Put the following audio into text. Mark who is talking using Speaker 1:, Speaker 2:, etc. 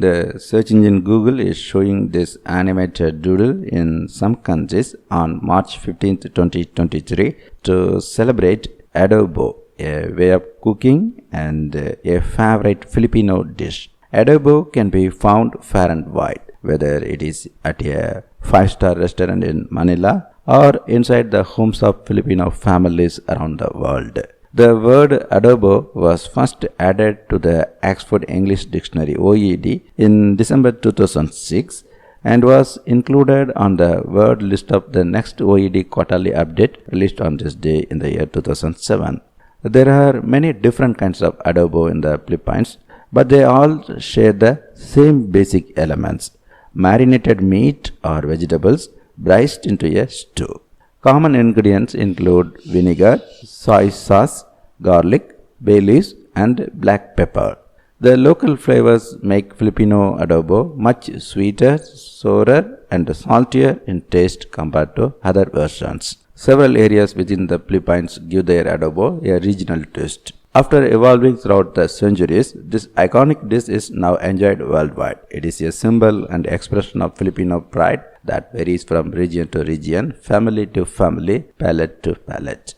Speaker 1: The search engine Google is showing this animated doodle in some countries on March 15, 2023 to celebrate adobo, a way of cooking and a favorite Filipino dish. Adobo can be found far and wide, whether it is at a five-star restaurant in Manila or inside the homes of Filipino families around the world. The word adobo was first added to the Oxford English Dictionary (OED) in December 2006 and was included on the word list of the next OED quarterly update released on this day in the year 2007. There are many different kinds of adobo in the Philippines, but they all share the same basic elements: marinated meat or vegetables braised into a stew. Common ingredients include vinegar, soy sauce, garlic, bay leaves, and black pepper. The local flavors make Filipino adobo much sweeter, sourer, and saltier in taste compared to other versions. Several areas within the Philippines give their adobo a regional twist. After evolving throughout the centuries, this iconic dish is now enjoyed worldwide. It is a symbol and expression of Filipino pride that varies from region to region, family to family, palate to palate.